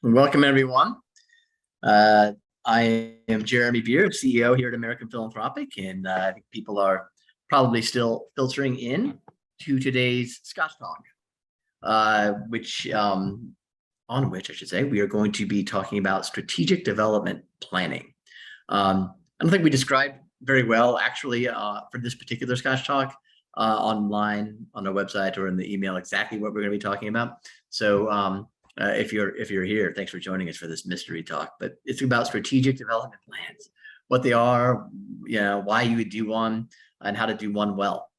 Welcome, everyone. I am Jeremy Beer, CEO here at American Philanthropic, and I think people are probably still filtering in to today's Scotch Talk, on which I should say we are going to be talking about strategic development planning. I don't think we described very well, actually, for this particular Scotch Talk online on our website or in the email exactly what we're going to be talking about. So if you're here, thanks for joining us for this mystery talk. But it's about strategic development plans, what they are, why you would do one, and how to do one well.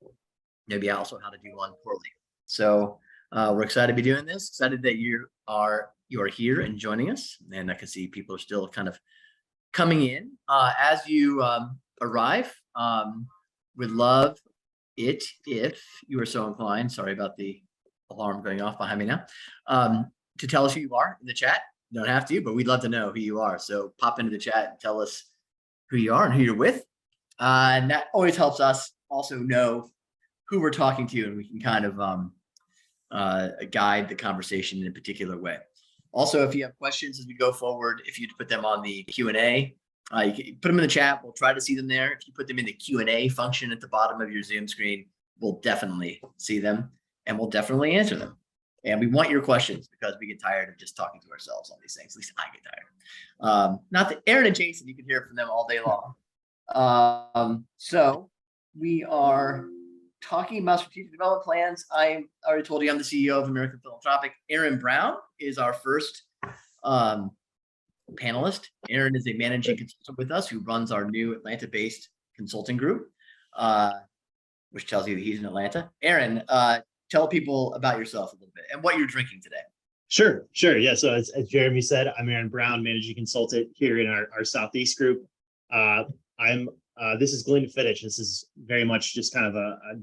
Maybe also how to do one poorly. So we're excited to be doing this. Excited that you are here and joining us. And I can see people are still kind of coming in as you arrive. Would love it if you are so inclined. Sorry about the alarm going off behind me now. To tell us who you are in the chat. You don't have to, but we'd love to know who you are. So pop into the chat and tell us who you are and who you're with. And that always helps us also know who we're talking to, and we can kind of guide the conversation in a particular way. Also, if you have questions as we go forward, if you put them on the Q&A, you can put them in the chat. We'll try to see them there. If you put them in the Q&A function at the bottom of your Zoom screen, we'll definitely see them and we'll definitely answer them. And we want your questions because we get tired of just talking to ourselves on these things. At least I get tired. Not that Aaron and Jason, you can hear from them all day long. So we are talking about strategic development plans. I already told you I'm the CEO of American Philanthropic. Aaron Brown is our first panelist. Aaron is a managing consultant with us who runs our new Atlanta-based consulting group, which tells you that he's in Atlanta. Aaron, tell people about yourself a little bit and what you're drinking today. Sure. Yeah. So as Jeremy said, I'm Aaron Brown, managing consultant here in our Southeast group. This is Glenda Fittich. This is very much just kind of a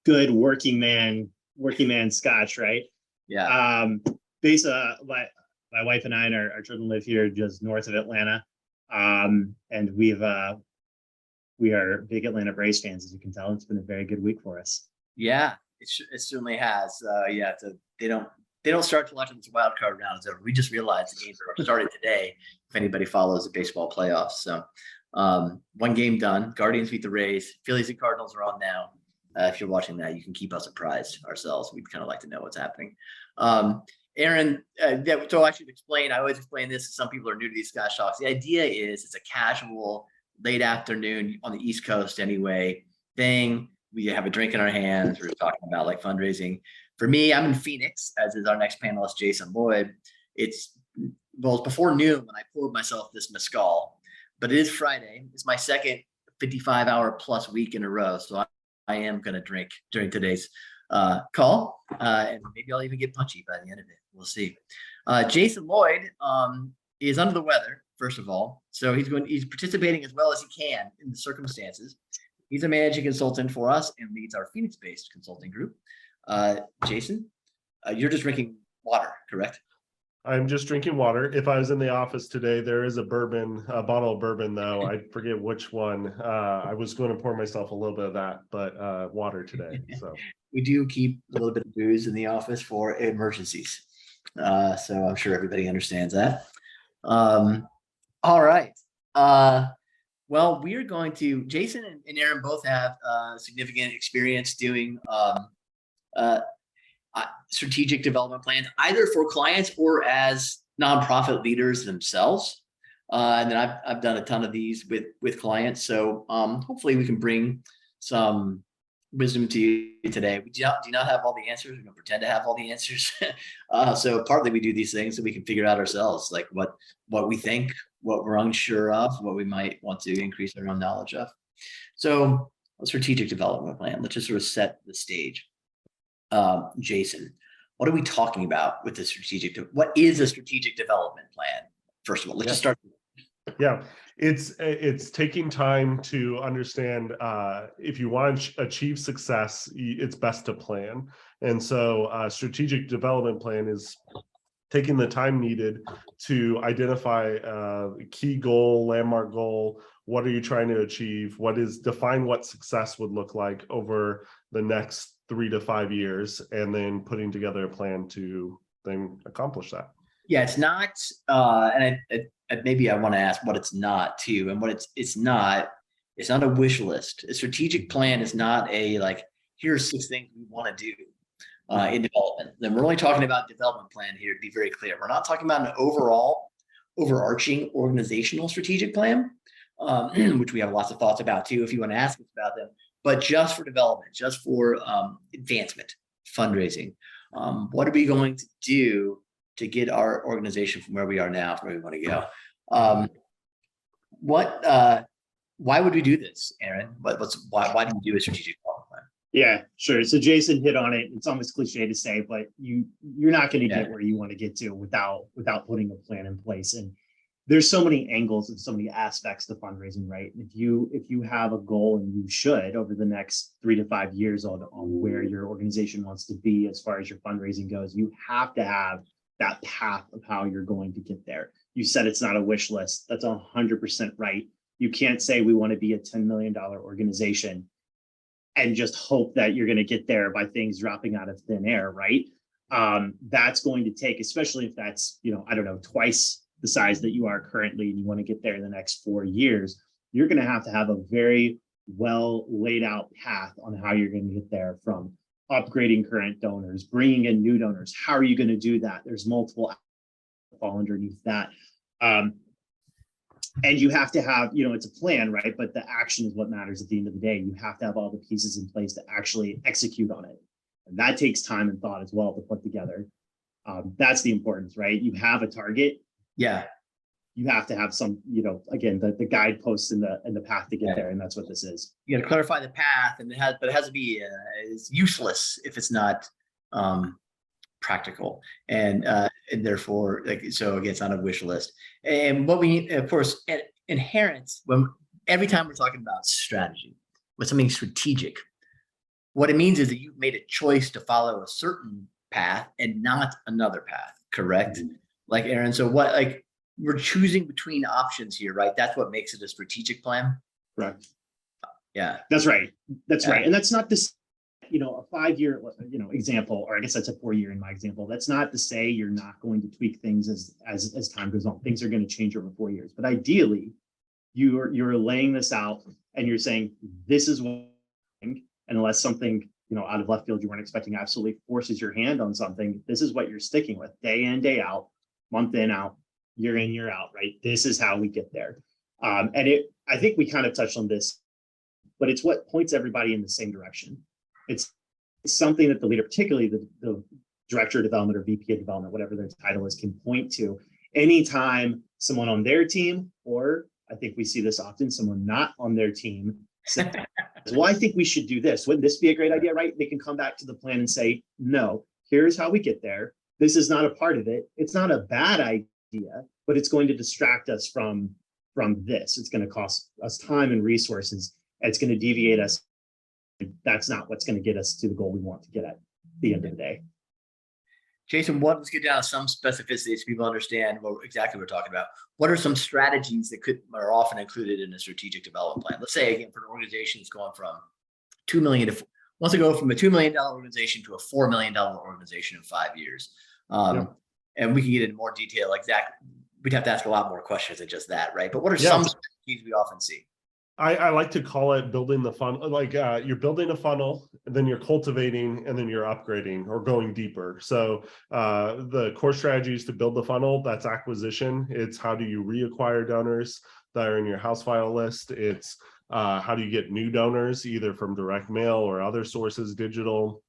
good working man Scotch, right? Yeah. My wife and I and our children live here just north of Atlanta. And we are big Atlanta Braves fans, as you can tell. It's been a very good week for us. Yeah. It certainly has. They don't start till after this wild card round is over. We just realized the games are started today. If anybody follows the baseball playoffs, so one game done. Guardians beat the Rays. Phillies and Cardinals are on now. If you're watching that, you can keep us apprised ourselves. We'd kind of like to know what's happening. Aaron, so I should explain. I always explain this to some people who are new to these Scotch Talks. The idea is it's a casual, late afternoon on the East Coast anyway thing. We have a drink in our hands. We're talking about like fundraising. For me, I'm in Phoenix, as is our next panelist, Jason Lloyd. It's before noon when I poured myself this mezcal, but it is Friday. It's my second 55-hour plus week in a row. So I am going to drink during today's call. And maybe I'll even get punchy by the end of it. We'll see. Jason Lloyd is under the weather, first of all. So he's participating as well as he can in the circumstances. He's a managing consultant for us and leads our Phoenix-based consulting group. Jason, you're just drinking water, correct? I'm just drinking water. If I was in the office today, there is a bottle of bourbon, though. I forget which one. I was going to pour myself a little bit of that, but water today. So we do keep a little bit of booze in the office for emergencies. So I'm sure everybody understands that. All right. Well, we are going to, Jason and Aaron both have significant experience doing strategic development plans, either for clients or as nonprofit leaders themselves. And then I've done a ton of these with clients. So hopefully we can bring some wisdom to you today. We do not have all the answers. We don't pretend to have all the answers. So partly we do these things so we can figure out ourselves, like what we think, what we're unsure of, what we might want to increase our own knowledge of. So a strategic development plan, let's just sort of set the stage. Jason, what are we talking about with the what is a strategic development plan? First of all, let's just start. Yeah, it's taking time to understand if you want to achieve success, it's best to plan. And so strategic development plan is taking the time needed to identify a key goal, landmark goal. What are you trying to achieve? Define what success would look like over the next 3 to 5 years, and then putting together a plan to then accomplish that. Yeah, it's not, maybe I want to ask what it's not too, and what it's not. It's not a wish list. A strategic plan is not a like, here's 6 things we want to do in development. Then we're only talking about development plan here, to be very clear. We're not talking about an overall overarching organizational strategic plan, which we have lots of thoughts about too, if you want to ask us about them, but just for development, just for advancement, fundraising. What are we going to do to get our organization from where we are now to where we want to go? Why would we do this, Aaron? Why do you do a strategic development plan? Yeah, sure. So Jason hit on it. It's almost cliche to say, but you're not going to get where you want to get to without putting a plan in place. And there's so many angles and so many aspects to fundraising, right? If you have a goal, and you should, over the next 3 to 5 years on where your organization wants to be as far as your fundraising goes, you have to have that path of how you're going to get there. You said it's not a wish list. That's 100% right. You can't say we want to be a $10 million organization and just hope that you're going to get there by things dropping out of thin air, right? That's going to take, especially if that's, I don't know, twice the size that you are currently, and you want to get there in the next 4 years, you're going to have a very well laid out path on how you're going to get there, from upgrading current donors, bringing in new donors. How are you going to do that? There's multiple fall underneath that. And you have to have, it's a plan, right? But the action is what matters at the end of the day. You have to have all the pieces in place to actually execute on it. And that takes time and thought as well to put together. That's the importance, right? You have a target. Yeah. You have to have some, again, the guideposts in the path to get there. And that's what this is. You got to clarify the path, and it has to be it's useless if it's not practical, and therefore, so again, it's not a wish list. And what we need, of course, inherent every time we're talking about strategy with something strategic, what it means is that you've made a choice to follow a certain path and not another path, correct? Mm-hmm. Like Aaron, so we're choosing between options here, right? That's what makes it a strategic plan. Right. Yeah, that's right. That's right. And that's not this, a 5-year, example, or I guess that's a 4-year in my example. That's not to say you're not going to tweak things as time goes on. Things are going to change over 4 years. But ideally, you're laying this out and you're saying, this is what, and unless something, out of left field you weren't expecting absolutely forces your hand on something, this is what you're sticking with day in, day out, month in, out, year in, year out, right? This is how we get there. I think we kind of touched on this, but it's what points everybody in the same direction. It's something that the leader, particularly the director of development or VP of development, whatever their title is, can point to anytime someone on their team, or I think we see this often, someone not on their team says, well, I think we should do this. Wouldn't this be a great idea, right? They can come back to the plan and say, no, here's how we get there. This is not a part of it. It's not a bad idea, but it's going to distract us from this. It's going to cost us time and resources. It's going to deviate us. That's not what's going to get us to the goal we want to get at the end of the day. Jason, let's get down to some specificities so people understand exactly what we're talking about. What are some strategies that are often included in a strategic development plan? Let's say, again, for an organization that's going from $2 million wants to go from a $2 million organization to a $4 million organization in 5 years. And we can get into more detail. Exactly, we'd have to ask a lot more questions than just that, right? But what are some strategies we often see? I like to call it building the funnel. Like you're building a funnel, and then you're cultivating, and then you're upgrading or going deeper. So the core strategy is to build the funnel. That's acquisition. It's how do you reacquire donors that are in your house file list. It's how do you get new donors, either from direct mail or other sources, digital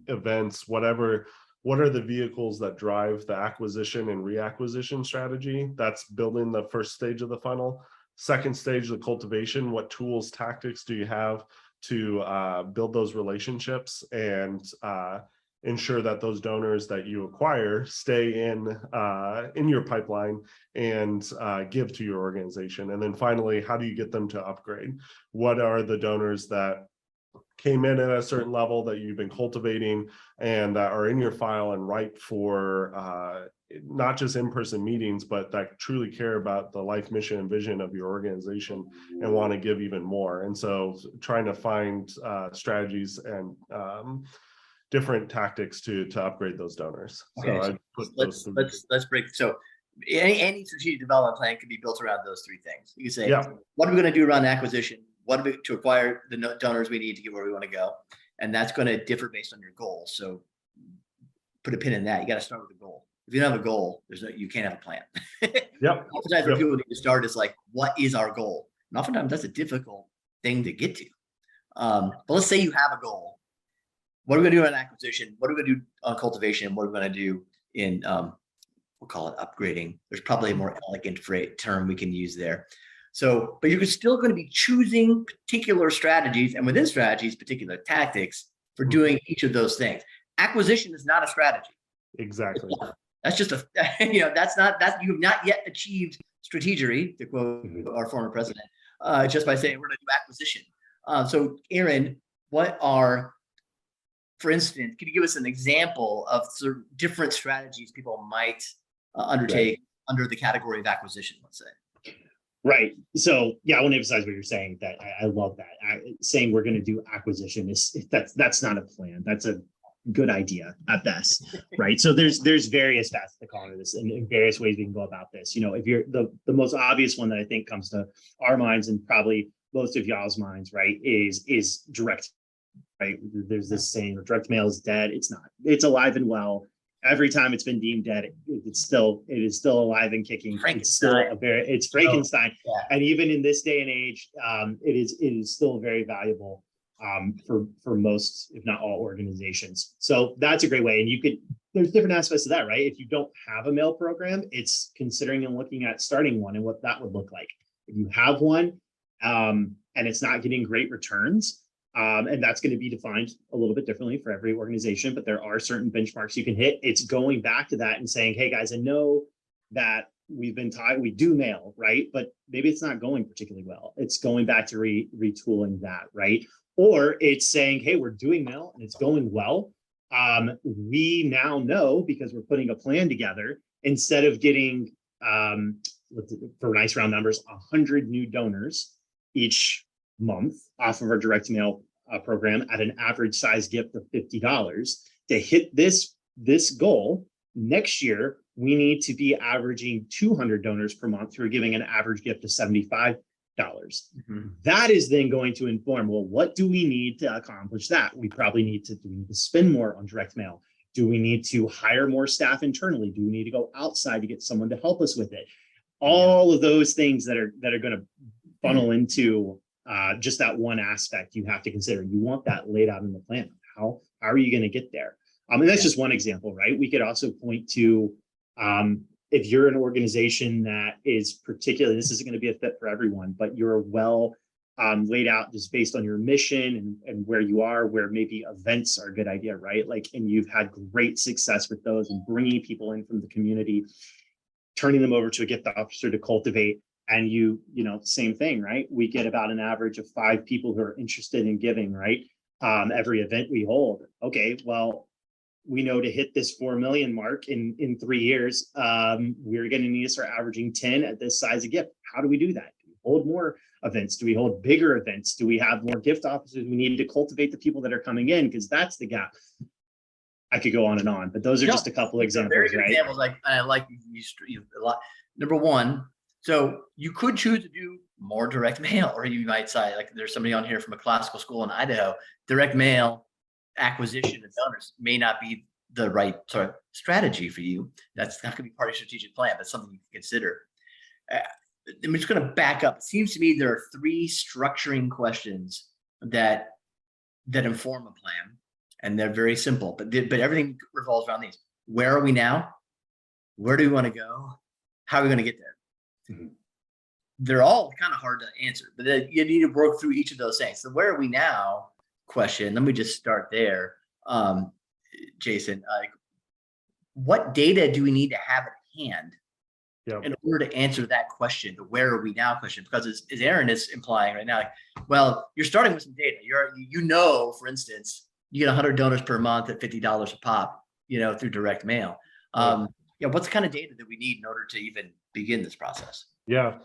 events, whatever. What are the vehicles that drive the acquisition and reacquisition strategy? That's building the first stage of the funnel. Second stage, the cultivation. What tools, tactics do you have to build those relationships and ensure that those donors that you acquire stay in your pipeline and give to your organization? And then finally, how do you get them to upgrade? What are the donors that came in at a certain level that you've been cultivating and that are in your file and ripe for not just in-person meetings, but that truly care about the life, mission, and vision of your organization and want to give even more? And so trying to find strategies and different tactics to upgrade those donors. So Okay, I put those let's break. So any strategic development plan can be built around those three things. You can say, Yeah. what are we going to do around acquisition? What are we to acquire the donors we need to get where we want to go? And that's going to differ based on your goals. So put a pin in that. You got to start with a goal. If you don't have a goal, you can't have a plan. Yep. Oftentimes where people need to start is like, what is our goal? And oftentimes that's a difficult thing to get to. But let's say you have a goal. What are we going to do on acquisition? What are we going to do on cultivation? What are we going to do in, we'll call it upgrading. There's probably a more elegant term we can use there. So, but you're still going to be choosing particular strategies, and within strategies, particular tactics for doing each of those things. Acquisition is not a strategy. Exactly. That's just a, you have not yet achieved strategery, to quote our former president, just by saying we're going to do acquisition. So Aaron, for instance, can you give us an example of sort of different strategies people might undertake under the category of acquisition, let's say? Right. So yeah, I want to emphasize what you're saying. That I love that. Saying we're going to do acquisition that's not a plan. That's a good idea at best, right? So there's various facets to call this and various ways we can go about this. If you're the most obvious one that I think comes to our minds and probably most of y'all's minds, right, is direct. Right. There's this saying, direct mail is dead. It's not. It's alive and well. Every time it's been deemed dead, it is still alive and kicking. It's still it's Frankenstein. Yeah. And even in this day and age, it is still very valuable for most, if not all, organizations. So that's a great way. And there's different aspects of that, right? If you don't have a mail program, it's considering and looking at starting one and what that would look like. If you have one and it's not getting great returns, and that's going to be defined a little bit differently for every organization, but there are certain benchmarks you can hit. It's going back to that and saying, hey guys, I know that we've been taught we do mail, right? But maybe it's not going particularly well. It's going back to retooling that, right? Or it's saying, hey, we're doing mail and it's going well. We now know, because we're putting a plan together, instead of getting, for nice round numbers, 100 new donors each month off of our direct mail program at an average size gift of $50, to hit this goal next year, we need to be averaging 200 donors per month through giving an average gift of $75. That is then going to inform, well, what do we need to accomplish that? We probably need to spend more on direct mail. Do we need to hire more staff internally? Do we need to go outside to get someone to help us with it? All of those things that are going to funnel into just that one aspect you have to consider. You want that laid out in the plan. How are you going to get there? And that's just one example, right? We could also point to if you're an organization that is particularly, this isn't going to be a fit for everyone, but you're well laid out just based on your mission and where you are, where maybe events are a good idea, right? Like, and you've had great success with those and bringing people in from the community, turning them over to a gift officer to cultivate. And same thing, right? We get about an average of 5 people who are interested in giving, right? Every event we hold. Okay, well, we know to hit this 4 million mark in 3 years, we're going to need to start averaging 10 at this size of gift. How do we do that? Do we hold more events? Do we hold bigger events? Do we have more gift officers? We need to cultivate the people that are coming in, because that's the gap. I could go on, but those are just a couple examples, very good right? Examples, I like you a lot. Number one, so you could choose to do more direct mail, or you might say, like, there's somebody on here from a classical school in Idaho. Direct mail acquisition of donors may not be the right sort of strategy for you. That's not going to be part of your strategic plan. That's something you can consider. I'm just going to back up. It seems to me there are 3 structuring questions that inform a plan, and they're very simple. But everything revolves around these: where are we now? Where do we want to go? How are we going to get there? They're all kind of hard to answer, but then you need to work through each of those things. So where are we now question, let me just start there. Jason, what data do we need to have at hand in order to answer that question, the where are we now question? Because as Aaron is implying right now, well, you're starting with some data. For instance, you get 100 donors per month at $50 a pop, through direct mail. What's the kind of data that we need in order to even begin this process? Yeah.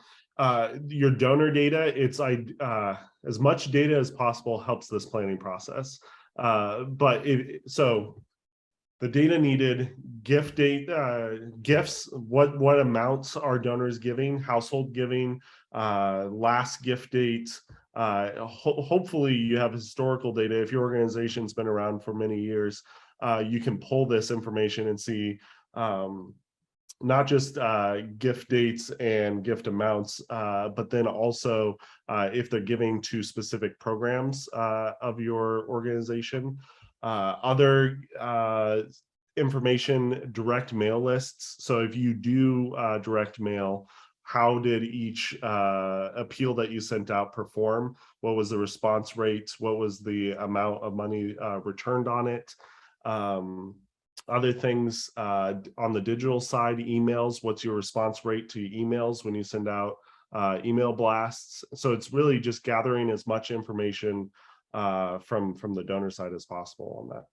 Your donor data, it's as much data as possible helps this planning process. So the data needed, gift date, gifts, what amounts are donors giving, household giving, last gift dates. Hopefully you have historical data. If your organization's been around for many years, you can pull this information and see not just gift dates and gift amounts, but then also if they're giving to specific programs of your organization. Other information, direct mail lists. So if you do direct mail, how did each appeal that you sent out perform? What was the response rate? What was the amount of money returned on it? Other things on the digital side, emails, what's your response rate to emails when you send out email blasts? So it's really just gathering as much information from the donor side as possible on that.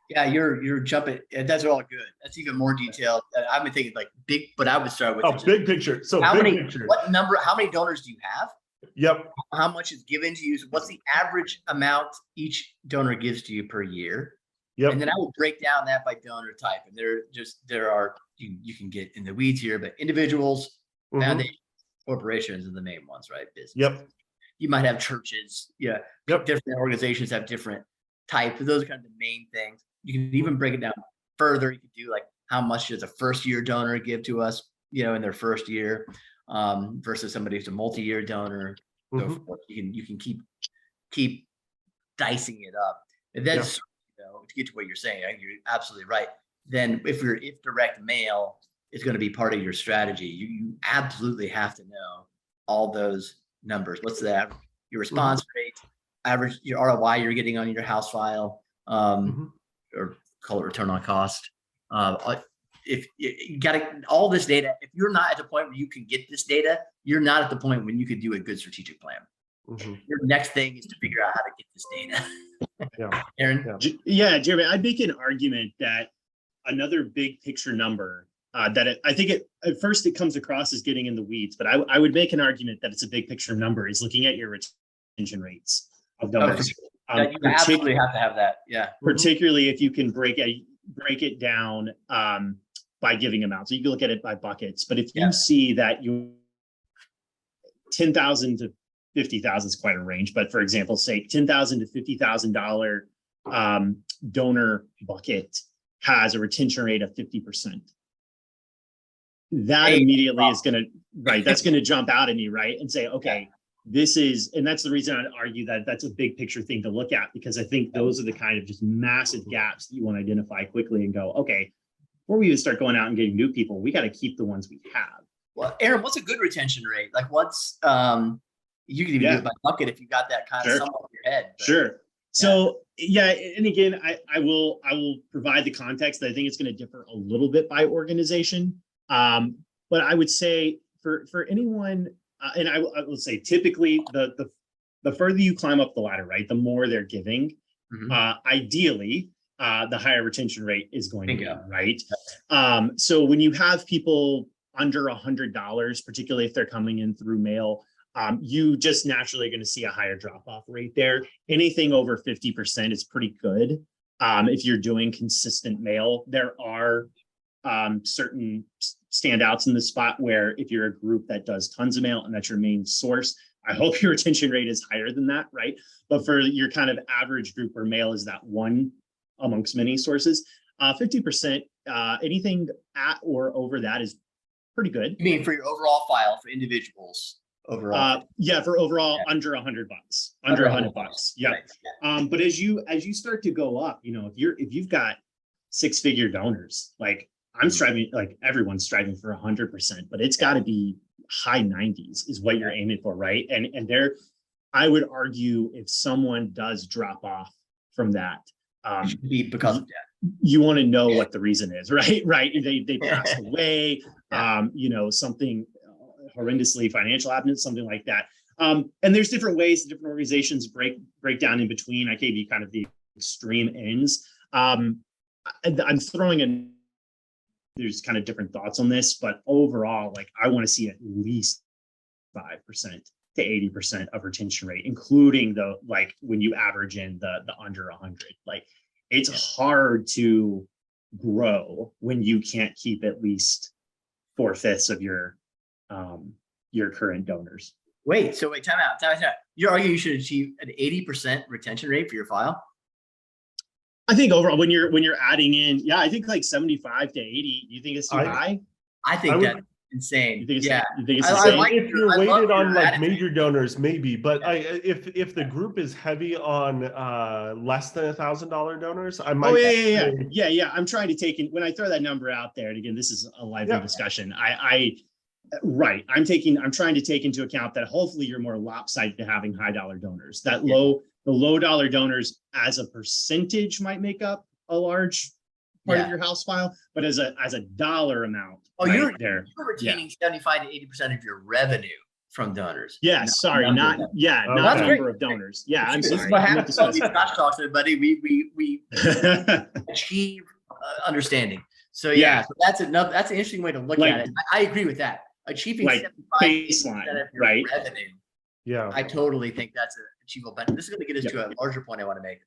Yeah, you're jumping. That's all good. That's even more detailed. I've been thinking like big, but I would start with big picture. So how big many, picture. what number, how many donors do you have? Yep. How much is given to you? So what's the average amount each donor gives to you per year? Yep. And then I will break down that by donor type. And there are, you can get in the weeds here, but individuals, foundations, corporations are the main ones, right? Business. Yep. You might have churches. Yeah. Yep. Different organizations have different types. Those are kind of the main things. You can even break it down further. You could do like how much does a first year donor give to us, in their first year, versus somebody who's a multi-year donor. So you can keep dicing it up. And then to get to what you're saying, I think you're absolutely right. Then if direct mail is going to be part of your strategy, you absolutely have to know all those numbers. What's the your response rate, average, your ROI you're getting on your house file, or call it return on cost. If you got all this data, if you're not at the point where you can get this data, you're not at the point when you could do a good strategic plan. Your next thing is to figure out how to get this data. Aaron? Yeah, Jeremy, I'd make an argument that another big picture number that I think at first it comes across as getting in the weeds, but I would make an argument that it's a big picture number is looking at your retention rates of donors. You absolutely have to have that. Yeah. Particularly if you can break it down by giving amounts. So you can look at it by buckets, but if you see that you 10,000 to 50,000 is quite a range, but for example, say $10,000 to $50,000 donor bucket has a retention rate of 50%. That immediately is going to, that's going to jump out at me, right? And say, okay, this is, and that's the reason I'd argue that that's a big picture thing to look at, because I think those are the kind of just massive gaps that you want to identify quickly and go, okay, before we even start going out and getting new people, we got to keep the ones we have. Well, Aaron, what's a good retention rate? Like what's, you can even do it by bucket if you got that kind of somewhat in your head. But, sure. So and again, I will provide the context that I think it's going to differ a little bit by organization. But I would say for anyone, and I will say typically the further you climb up the ladder, right, the more they're giving. Ideally, the higher retention rate is going to be, right? So when you have people under $100, particularly if they're coming in through mail, you just naturally going to see a higher drop-off rate there. Anything over 50% is pretty good. If you're doing consistent mail, there are certain standouts in the spot where if you're a group that does tons of mail and that's your main source, I hope your retention rate is higher than that, right? But for your kind of average group where mail is that one amongst many sources, 50%, anything at or over that is pretty good. You mean for your overall file for individuals? Overall, for overall under $100, under $100. Yeah. Right. But as you start to go up, if you've got 6-figure donors, like I'm striving, like everyone's striving for 100%, but it's got to be high 90s is what you're aiming for, right? And there, I would argue if someone does drop off from that, it should be because of death. You want to know what the reason is, right? Right? They passed away, something horrendously financial happened, something like that. And there's different ways different organizations break down in between. I gave you kind of the extreme ends. I'm throwing in, there's kind of different thoughts on this, but overall, like I want to see at least 5%. to 80% of retention rate, including the, like, when you average in the under 100. Like, it's hard to grow when you can't keep at least 4/5 of your current donors. Wait, so wait, time out. You're arguing you should achieve an 80% retention rate for your file? I think overall, when you're adding in, I think like 75 to 80. You think it's too high? I think that's insane. You think it's, yeah. you think it's I insane? like if you're weighted on like attitude. major donors, maybe, but if the group is heavy on less than $1,000 donors, I might. Oh yeah. I'm trying to take in, when I throw that number out there, and again, this is a lively discussion. I'm trying to take into account that hopefully you're more lopsided to having high dollar donors. The low dollar donors as a percentage might make up a large part of your house file, but as a dollar amount. Oh, right, you're retaining 75 to 80% of your revenue from donors. Not number of donors. Yeah, I'm sorry. This is what happens when we Scotch talks, everybody. We achieve understanding. So so that's enough. That's an interesting way to look at it. I agree with that. Achieving 75% of your revenue. Yeah, I totally think that's an achievable benefit. This is going to get us to a larger point I want to make.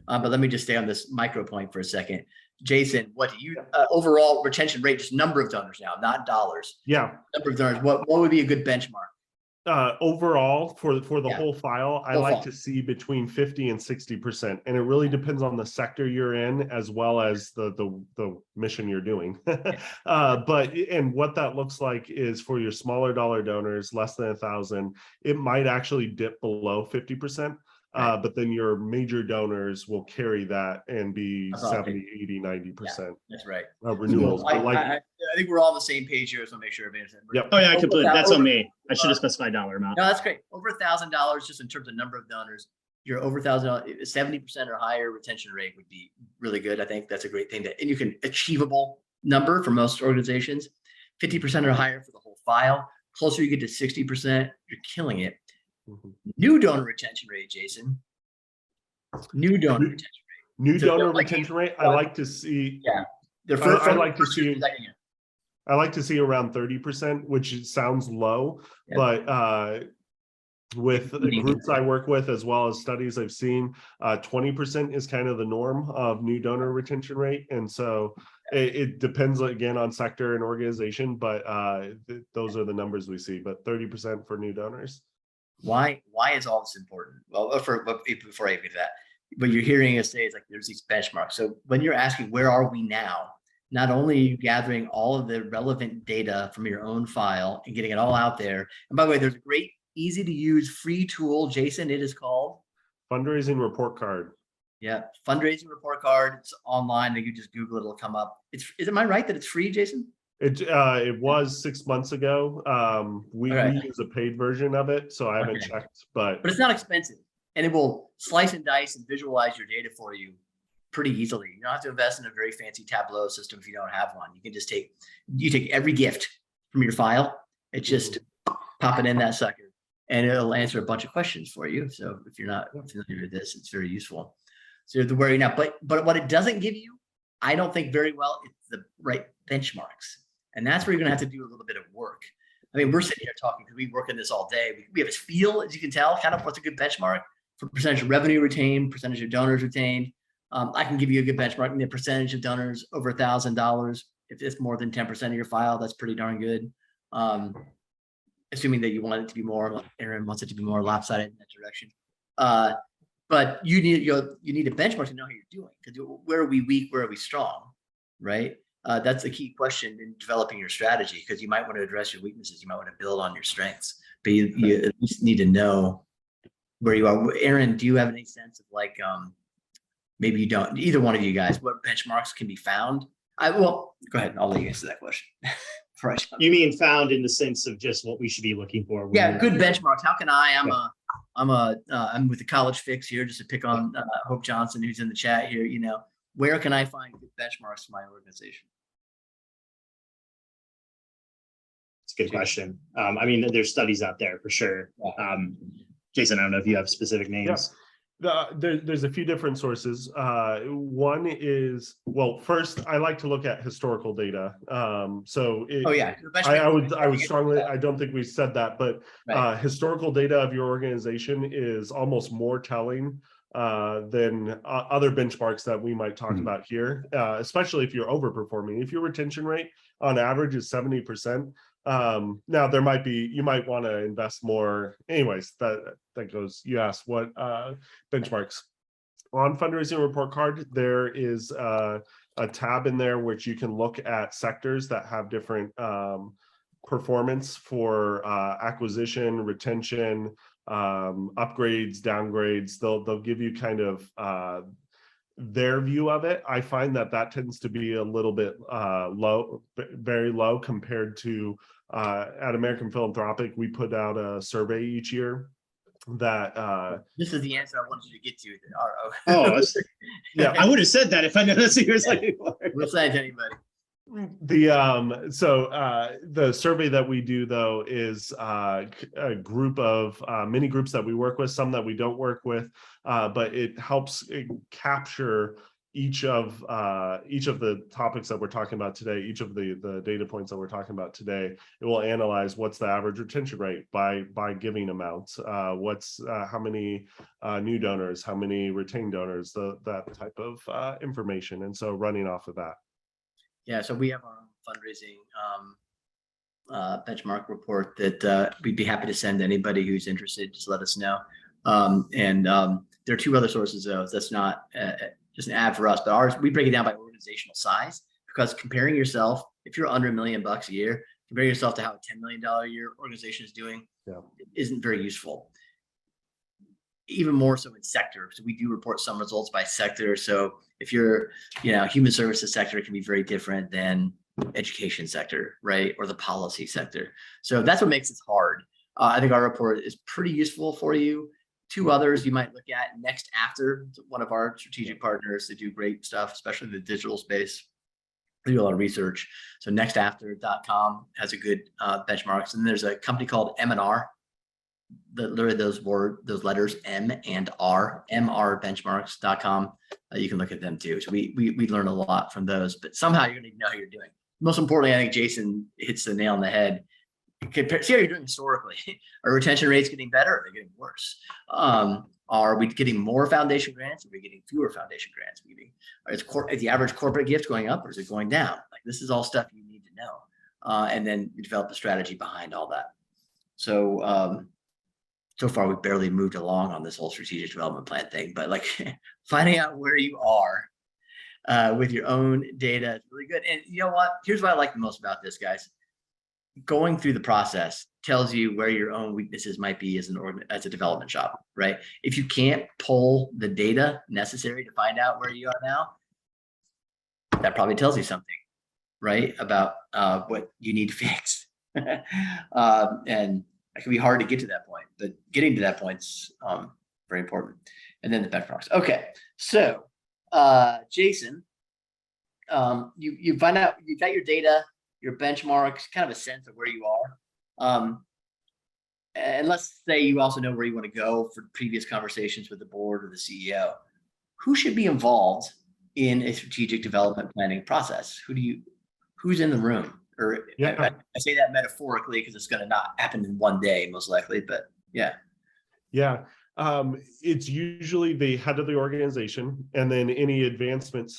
But let me just stay on this micro point for a second. Jason, what do you overall retention rate, just number of donors now, not dollars? Yeah. Number of donors. What would be a good benchmark? Overall, for the whole file, I like to see between 50 and 60%, and it really depends on the sector you're in as well as the mission you're doing. And what that looks like is for your smaller dollar donors, less than 1,000, it might actually dip below 50%. But then your major donors will carry that and be 70, 80, 90%. That's right. Renewals. I think we're all on the same page here, so make sure everybody's. Yep. Oh yeah, I completely. That's on me. I should have specified dollar amount. No, that's great. Over $1,000, just in terms of number of donors, you're over $1,000, 70% or higher retention rate would be really good. I think that's a great thing and you can achievable number for most organizations. 50% or higher for the whole file. Closer you get to 60%, you're killing it. New donor retention rate, Jason. New donor retention rate. New donor retention rate. I like to see. Yeah. I like to see. I like to see around 30%, which sounds low, but with the groups I work with, as well as studies I've seen, 20% is kind of the norm of new donor retention rate, and so it depends again on sector and organization, but those are the numbers we see. But 30% for new donors. Why is all this important? Well, before I get to that, what you're hearing us say is like there's these benchmarks. So when you're asking where are we now, not only are you gathering all of the relevant data from your own file and getting it all out there. And by the way, there's a great, easy to use free tool, Jason. It is called Fundraising Report Card. Yeah, fundraising report card. It's online. You just Google it; it'll come up. Am I right that it's free, Jason? It was 6 months ago. We use a paid version of it, so I haven't checked, but it's not expensive, and it will slice and dice and visualize your data for you pretty easily. You don't have to invest in a very fancy Tableau system if you don't have one. You can just take every gift from your file, it just pop it in that sucker, and it'll answer a bunch of questions for you. So if you're not familiar with this, it's very useful. So you have to worry now, but what it doesn't give you, I don't think very well, it's the right benchmarks. And that's where you're going to have to do a little bit of work. I mean, we're sitting here talking because we work in this all day. We have a feel, as you can tell, kind of what's a good benchmark for percentage of revenue retained, percentage of donors retained. I can give you a good benchmark in the percentage of donors over $1,000. If it's more than 10% of your file, that's pretty darn good. Assuming that you want it to be more, Aaron wants it to be more lopsided in that direction. But you need a benchmark to know how you're doing. Because where are we weak? Where are we strong? Right? That's a key question in developing your strategy, because you might want to address your weaknesses. You might want to build on your strengths, but you at least need to know where you are. Aaron, do you have any sense of maybe you don't, either one of you guys, what benchmarks can be found? Well, go ahead. I'll let you answer that question. You mean found in the sense of just what we should be looking for? Yeah, good benchmarks. How can I'm with the College Fix here, just to pick on Hope Johnson, who's in the chat here. Where can I find good benchmarks for my organization? It's a good question. I mean, there's studies out there for sure. Jason, I don't know if you have specific names. There's a few different sources. One is, well, first I like to look at historical data. Oh yeah. I would strongly, I don't think we said that, but Right. historical data of your organization is almost more telling than other benchmarks that we might talk about here, especially if you're overperforming. If your retention rate on average is 70%, now there might be, you might want to invest more. Anyways, that goes, you asked what benchmarks. On fundraising report card, there is a tab in there which you can look at sectors that have different performance for acquisition, retention, upgrades, downgrades. They'll give you kind of their view of it. I find that tends to be a little bit low, very low compared to at American Philanthropic. We put out a survey each year that this is the answer I wanted you to get to. Oh, yeah, I would have said that if I knew that's what you were saying. We'll send it to anybody. The survey that we do though is a group of many groups that we work with, some that we don't work with, but it helps capture each of the topics that we're talking about today, each of the data points that we're talking about today. It will analyze what's the average retention rate by giving amounts, what's how many new donors, how many retained donors, that type of information, and so running off of that. Yeah, so we have our own fundraising benchmark report that we'd be happy to send to anybody who's interested. Just let us know. There are two other sources though. That's not just an ad for us, but ours, we break it down by organizational size, because comparing yourself, if you're under $1 million a year, compare yourself to how a $10 million a year organization is doing, isn't very useful. Even more so in sector. So we do report some results by sector. So if you're, human services sector, it can be very different than education sector, right? Or the policy sector. So that's what makes it hard. I think our report is pretty useful for you. Two others you might look at: Next After, one of our strategic partners. They do great stuff, especially in the digital space. They do a lot of research. So nextafter.com has a good benchmarks. And there's a company called M&R. Literally those letters M and R, mrbenchmarks.com. You can look at them too. So we learn a lot from those, but somehow you're going to know how you're doing. Most importantly, I think Jason hits the nail on the head. See how you're doing historically. Are retention rates getting better? Or are they getting worse? Are we getting more foundation grants? Are we getting fewer foundation grants? Is the average corporate gift going up, or is it going down? Like, this is all stuff you need to know. And then you develop a strategy behind all that. So so far we've barely moved along on this whole strategic development plan thing, but like finding out where you are with your own data is really good. And you know what? Here's what I like the most about this, guys. Going through the process tells you where your own weaknesses might be as a development shop, right? If you can't pull the data necessary to find out where you are now, that probably tells you something, right? About what you need to fix. And it can be hard to get to that point, but getting to that point's very important. And then the benchmarks. Okay, so Jason, you find out, you got your data, your benchmarks, kind of a sense of where you are. And let's say you also know where you want to go for previous conversations with the board or the CEO. Who should be involved in a strategic development planning process? Who's in the room? Or I say that metaphorically because it's going to not happen in one day, most likely, but yeah. Yeah. It's usually the head of the organization, and then any advancement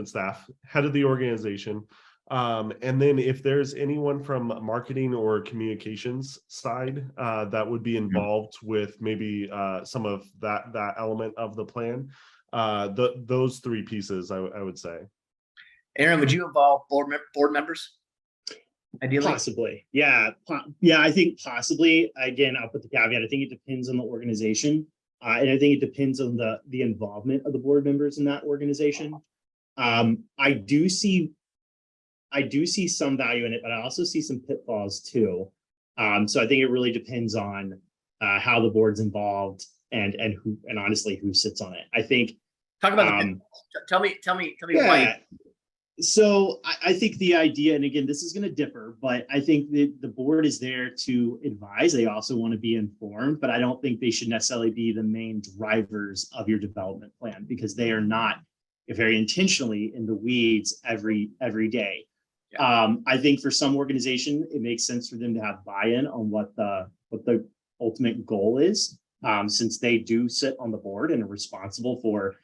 staff, head of the organization. And then if there's anyone from marketing or communications side that would be involved with maybe some of that element of the plan, those three pieces, I would say. Aaron, would you involve board members? Ideally? Possibly. Yeah. I think possibly. Again, I'll put the caveat. I think it depends on the organization. And I think it depends on the involvement of the board members in that organization. I do see some value in it, but I also see some pitfalls too. So I think it really depends on how the board's involved and honestly who sits on it. I think talk about tell me why. So I think the idea, and again, this is going to differ, but I think that the board is there to advise. They also want to be informed, but I don't think they should necessarily be the main drivers of your development plan, because they are not very intentionally in the weeds every day. Yeah. I think for some organization, it makes sense for them to have buy-in on what the ultimate goal is, since they do sit on the board and are responsible for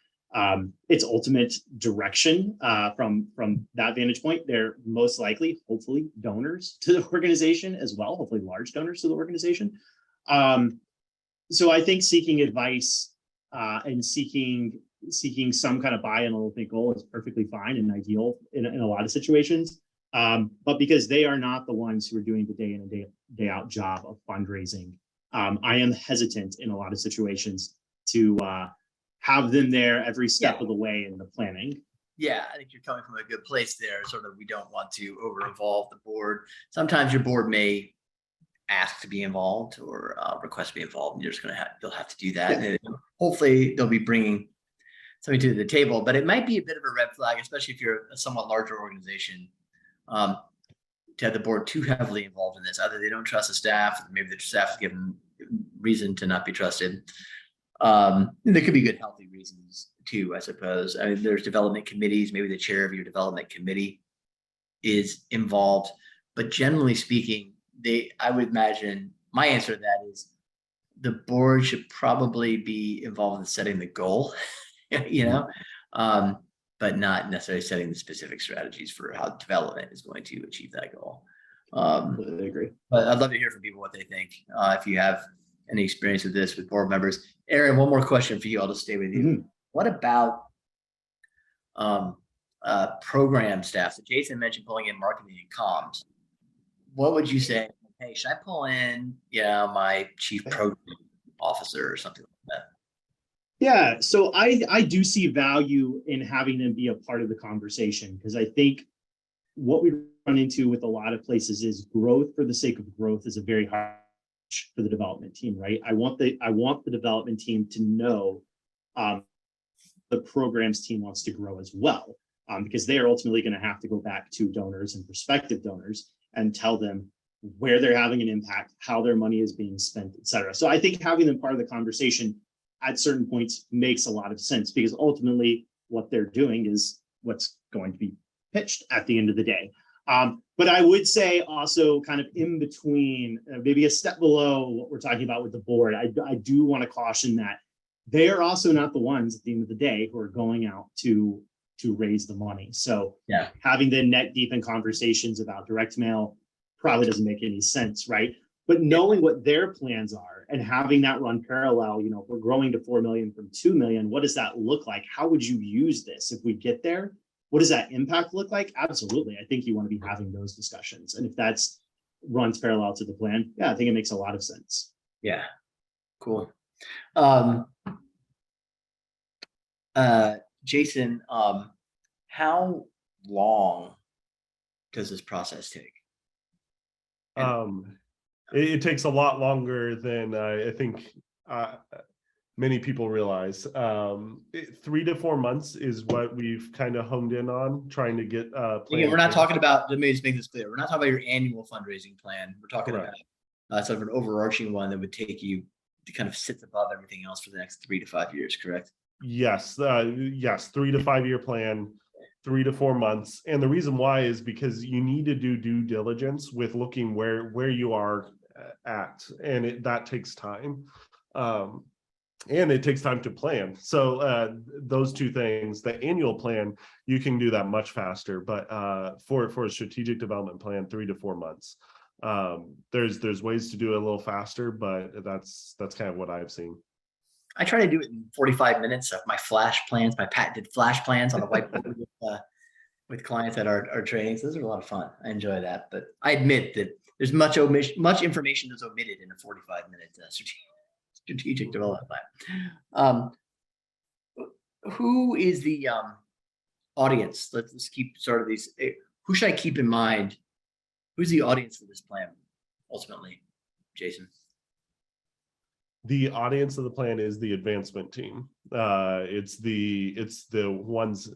its ultimate direction. From that vantage point, they're most likely, hopefully, donors to the organization as well, hopefully large donors to the organization. So I think seeking advice and seeking some kind of buy-in on ultimate goal is perfectly fine and ideal in a lot of situations. But because they are not the ones who are doing the day in and day out job of fundraising, I am hesitant in a lot of situations to have them there every step of the way in the planning. Yeah, I think you're coming from a good place there. Sort of, we don't want to over involve the board. Sometimes your board may ask to be involved or request to be involved, and you're just you'll have to do that. Yeah. And hopefully they'll be bringing something to the table, but it might be a bit of a red flag, especially if you're a somewhat larger organization, to have the board too heavily involved in this. Either they don't trust the staff, or maybe the staff is given reason to not be trusted. There could be good, healthy reasons too, I suppose. I mean, there's development committees. Maybe the chair of your development committee is involved, but generally speaking, I would imagine my answer to that is the board should probably be involved in setting the goal, but not necessarily setting the specific strategies for how development is going to achieve that goal. I agree. But I'd love to hear from people what they think. If you have any experience with this with board members. Aaron, one more question for you. I'll just stay with you. Mm-hmm. What about program staff? So Jason mentioned pulling in marketing and comms. What would you say? Hey, should I pull in, my chief program officer or something like that? Yeah, so I do see value in having them be a part of the conversation, because I think what we run into with a lot of places is growth for the sake of growth is a very hard for the development team, right? I want the development team to know the programs team wants to grow as well, because they are ultimately going to have to go back to donors and prospective donors and tell them where they're having an impact, how their money is being spent, et cetera. So I think having them part of the conversation at certain points makes a lot of sense, because ultimately what they're doing is what's going to be pitched at the end of the day. But I would say also kind of in between, maybe a step below what we're talking about with the board, I do want to caution that they are also not the ones at the end of the day who are going out to raise the money. So having the neck deep in conversations about direct mail probably doesn't make any sense, right? But knowing what their plans are and having that run parallel, if we're growing to 4 million from 2 million, what does that look like? How would you use this if we get there? What does that impact look like? Absolutely. I think you want to be having those discussions. And if that's runs parallel to the plan, I think it makes a lot of sense. Yeah. Cool. Jason, how long does this process take? It takes a lot longer than I think many people realize. 3 to 4 months is what we've kind of honed in on, trying to get Again, we're not talking about, let me just make this clear, we're not talking about your annual fundraising plan. We're talking about sort of an overarching one that would take you to kind of sit above everything else for the next 3 to 5 years, correct? Yes, 3 to 5 year plan, 3 to 4 months. And the reason why is because you need to do due diligence with looking where you are at, and that takes time. And it takes time to plan. So those two things, the annual plan, you can do that much faster, but for a strategic development plan, 3 to 4 months. There's ways to do it a little faster, but that's kind of what I've seen. I try to do it in 45 minutes of my flash plans, my patented flash plans on the whiteboard with clients at our trainings. Those are a lot of fun. I enjoy that, but I admit that there's much information that's omitted in a 45-minute strategic development plan. Who is the audience? Let's keep sort of these. Who should I keep in mind? Who's the audience for this plan ultimately, Jason? The audience of the plan is the advancement team. It's the ones.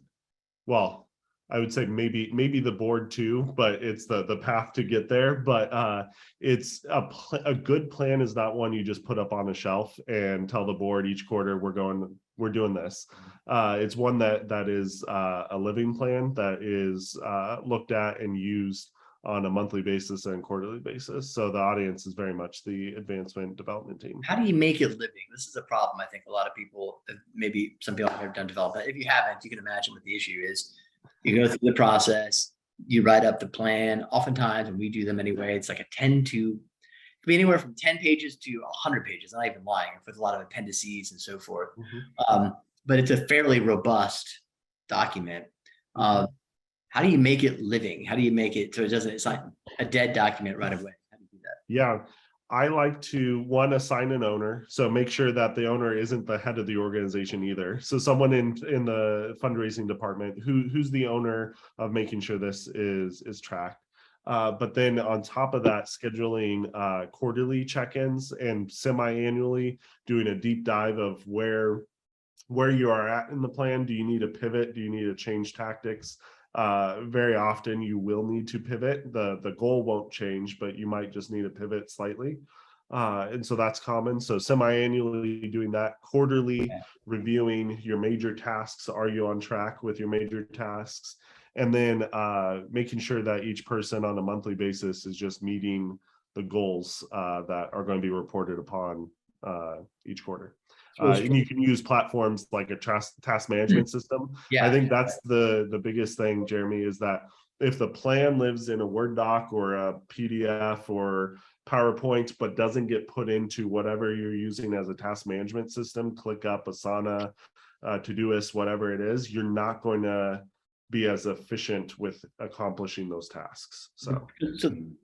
Well, I would say maybe the board too, but it's the path to get there. But it's a good plan is not one you just put up on a shelf and tell the board each quarter we're doing this. It's one that is a living plan that is looked at and used on a monthly basis and quarterly basis. So the audience is very much the advancement development team. How do you make it living? This is a problem. I think a lot of people, maybe some people have never done development. If you haven't, you can imagine what the issue is. You go through the process, you write up the plan. Oftentimes, when we do them anyway, it's like it could be anywhere from 10 pages to 100 pages, not even lying, with a lot of appendices and so forth. But it's a fairly robust document. How do you make it living? How do you make it so it's not a dead document right away? How do you do that? Yeah, I like to assign an owner. So make sure that the owner isn't the head of the organization either. So someone in the fundraising department who's the owner of making sure this is tracked. But then on top of that, scheduling quarterly check-ins and semi-annually doing a deep dive of where you are at in the plan. Do you need a pivot? Do you need to change tactics? Very often you will need to pivot. The goal won't change, but you might just need to pivot slightly. And so that's common. So semi-annually doing that, quarterly reviewing your major tasks. Are you on track with your major tasks? And then making sure that each person on a monthly basis is just meeting the goals that are going to be reported upon each quarter. And you can use platforms like a task management system. Yeah, I think that's the biggest thing, Jeremy, is that if the plan lives in a Word doc or a PDF or PowerPoint, but doesn't get put into whatever you're using as a task management system, ClickUp, Asana, Todoist, whatever it is, you're not going to be as efficient with accomplishing those tasks. So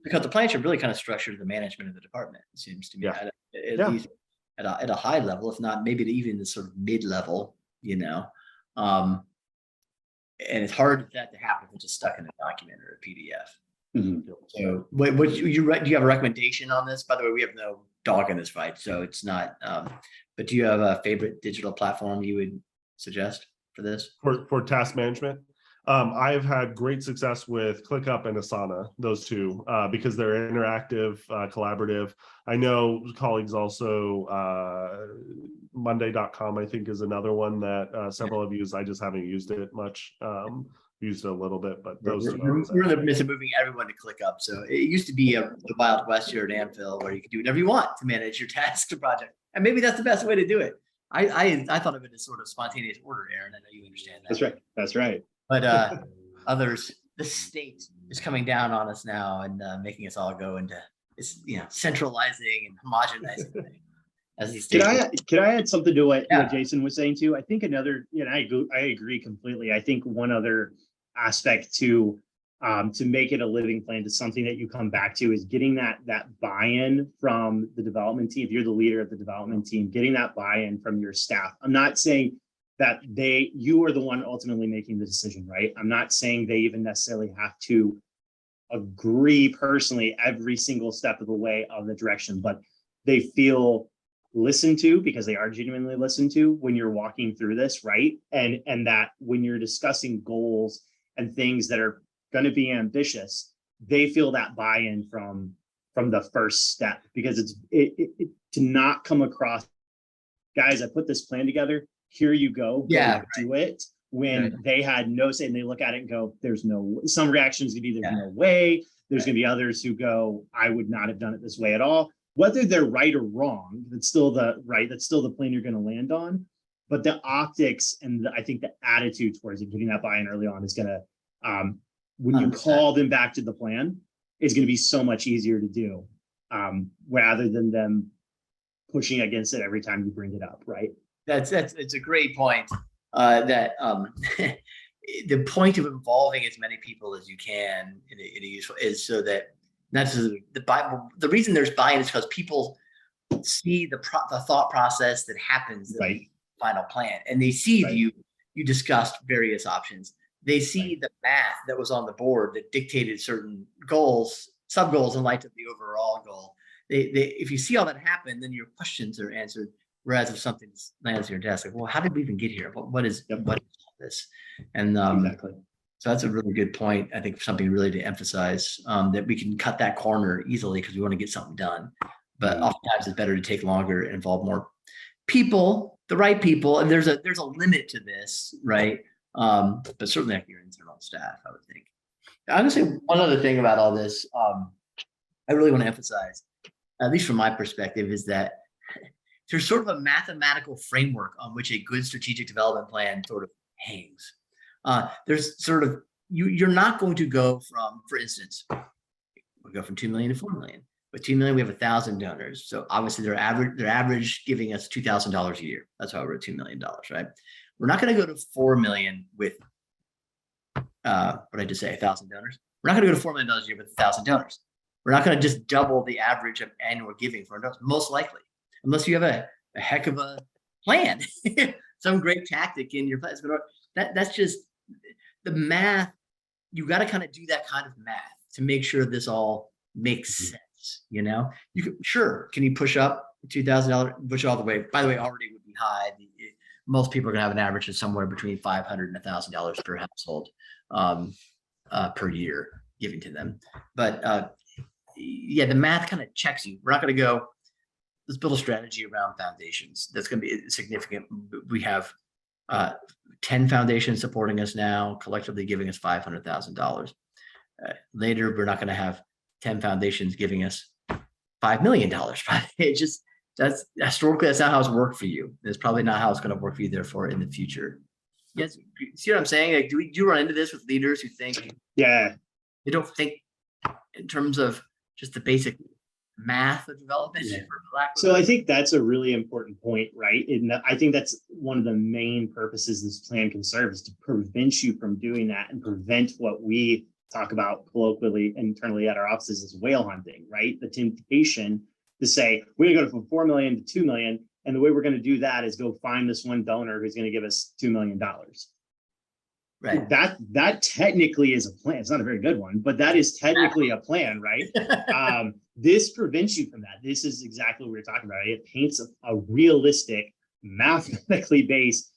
because the plan should really kind of structure the management of the department, it seems to me, at least at a high level, if not maybe even the sort of mid-level, and it's hard for that to happen if it's just stuck in a document or a PDF. So do you have a recommendation on this? By the way, we have no dog in this fight, so it's not, but do you have a favorite digital platform you would suggest for this? For task management? I've had great success with ClickUp and Asana, those two, because they're interactive, collaborative. I know colleagues also, Monday.com, I think, is another one that several have used. I just haven't used it much. Used it a little bit, but those two. We're in the midst of moving everyone to ClickUp. So it used to be the Wild West here at Anvil, where you could do whatever you want to manage your task or project. And maybe that's the best way to do it. I thought of it as sort of spontaneous order, Aaron. I know you understand that. That's right. But others, the state is coming down on us now and making us all go into this, centralizing and homogenizing thing. As these states. Can I add something to what Jason was saying too? I think another, I agree completely. I think one other aspect to make it a living plan, to something that you come back to, is getting that buy-in from the development team. If you're the leader of the development team, getting that buy-in from your staff. I'm not saying that you are the one ultimately making the decision, right? I'm not saying they even necessarily have to agree personally every single step of the way of the direction, but they feel listened to, because they are genuinely listened to when you're walking through this, right? And that when you're discussing goals and things that are going to be ambitious, they feel that buy-in from the first step, because it to not come across, guys, I put this plan together, here you go, do it, when they had no say, and they look at it and go, some reactions could be, there's no way. There's going to be others who go, I would not have done it this way at all. Whether they're right or wrong, that's still the plan you're going to land on. But the optics and I think the attitude towards it, getting that buy-in early on, is going to, when you 100%. Call them back to the plan, is going to be so much easier to do, rather than them pushing against it every time you bring it up, right? It's a great point. That the point of involving as many people as you can in a useful is so that not just the reason there's buy-in is because people see the thought process that happens in the final plan, and they see you discussed various options. They see the math that was on the board that dictated certain goals, sub-goals in light of the overall goal. If you see all that happen, then your questions are answered. Whereas if something lands on your desk, like, well, how did we even get here? What is this? And exactly. So that's a really good point. I think something really to emphasize, that we can cut that corner easily because we want to get something done. But oftentimes it's better to take longer and involve more people, the right people. And there's a limit to this, right? But certainly like your internal staff, I would think. I'm gonna say one other thing about all this. I really want to emphasize, at least from my perspective, is that there's sort of a mathematical framework on which a good strategic development plan sort of hangs. There's sort of, you're not going to go from, for instance, we go from 2 million to 4 million. With 2 million, we have 1,000 donors. So obviously they're average giving us $2,000 a year. That's why we're at $2 million, right? We're not going to go to 4 million with, what did I just say, 1,000 donors? We're not going to go to $4 million a year with 1,000 donors. We're not going to just double the average of annual giving for our donors, most likely, unless you have a heck of a plan, some great tactic in your plan. That's just the math. You got to kind of do that kind of math to make sure this all makes sense. You know, you can, sure, can you push up $2,000, push all the way? By the way, already would be high. Most people are going to have an average of somewhere between $500 and $1,000 per household per year giving to them. But yeah, the math kind of checks you. We're not going to go, let's build a strategy around foundations. That's going to be significant. We have 10 foundations supporting us now, collectively giving us $500,000. Later, we're not going to have 10 foundations giving us $5 million. It just, that's historically, that's not how it's worked for you. It's probably not how it's going to work for you, therefore, in the future. Yes, see what I'm saying? Like, do you run into this with leaders who think, Yeah, they don't think in terms of just the basic math of development? Yeah. So I think that's a really important point, right? And I think that's one of the main purposes this plan can serve, is to prevent you from doing that and prevent what we talk about colloquially internally at our offices as whale hunting, right? The temptation to say, we're gonna go from 4 million to 2 million. And the way we're gonna do that is go find this one donor who's gonna give us $2 million. Right. That technically is a plan. It's not a very good one, but that is technically a plan, right? This prevents you from that. This is exactly what we're talking about. Right? It paints a realistic, mathematically based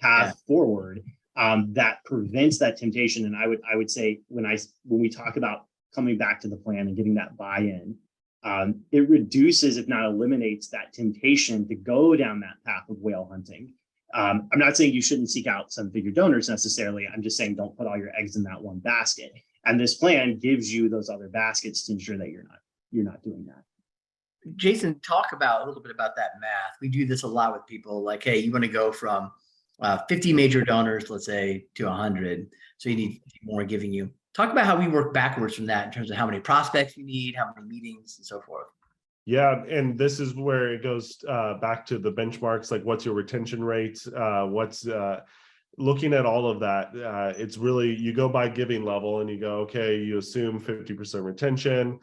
path forward that prevents that temptation. And I would say when we talk about coming back to the plan and getting that buy-in, it reduces, if not eliminates, that temptation to go down that path of whale hunting. I'm not saying you shouldn't seek out seven-figure donors necessarily. I'm just saying don't put all your eggs in that one basket. And this plan gives you those other baskets to ensure that you're not doing that. Jason, talk about a little bit about that math. We do this a lot with people. Like, hey, you want to go from 50 major donors, let's say, to 100. So you need more giving you. Talk about how we work backwards from that in terms of how many prospects you need, how many meetings, and so forth. Yeah, and this is where it goes back to the benchmarks, like what's your retention rate, what's looking at all of that. It's really, you go by giving level and you go, okay, you assume 50% retention.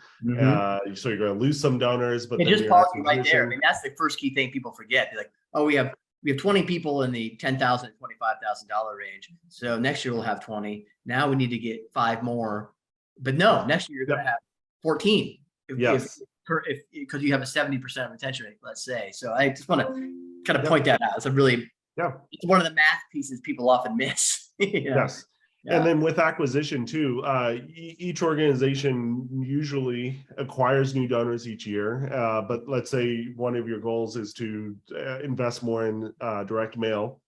So you're going to lose some donors, but it just pause you right there. I mean, that's the first key thing people forget. They're like, oh, we have 20 people in the $10,000 to $25,000 range. So next year we'll have 20. Now we need to get 5 more. But no, next year you're going to have 14. Because you have a 70% retention rate, let's say. So I just want to kind of point that out. It's a really, it's one of the math pieces people often miss. Yes. Yeah. And then with acquisition too, each organization usually acquires new donors each year. But let's say one of your goals is to invest more in direct mail.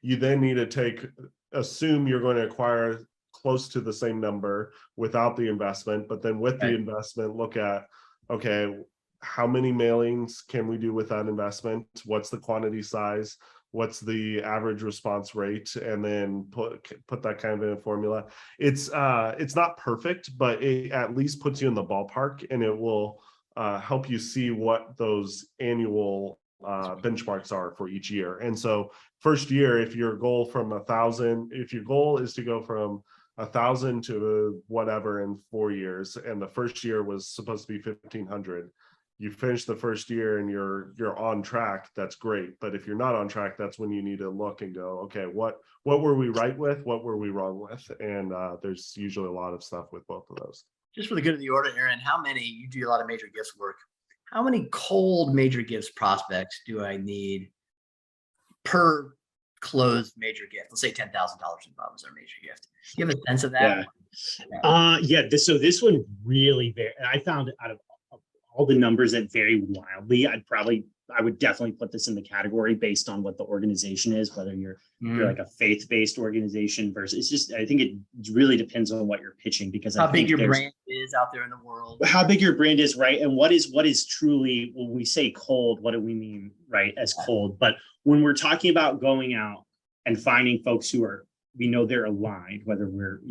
You then need to assume you're going to acquire close to the same number without the investment, but then with the investment, look at, okay, how many mailings can we do with that investment? What's the quantity size? What's the average response rate? And then put that kind of in a formula. It's not perfect, but it at least puts you in the ballpark, and it will help you see what those annual benchmarks are for each year. And so first year, if your goal from 1,000, if your goal is to go from 1,000 to whatever in 4 years, and the first year was supposed to be 1,500, you finish the first year and you're on track, that's great. But if you're not on track, that's when you need to look and go, okay, what were we right with? What were we wrong with? And there's usually a lot of stuff with both of those. Just for the good of the order, Aaron, you do a lot of major gifts work. How many cold major gifts prospects do I need per closed major gift. Let's say $10,000 and above was our major gift. Do you have a sense of that? Yeah. So this one really I found out of all the numbers that vary wildly, I would definitely put this in the category based on what the organization is, whether you're like a faith-based organization versus, it's just, I think it really depends on what you're pitching, because how big your brand is out there in the world, how big your brand is, right? And what is truly, when we say cold, what do we mean, right, as cold? But when we're talking about going out and finding folks who are, we know they're aligned, whether we're,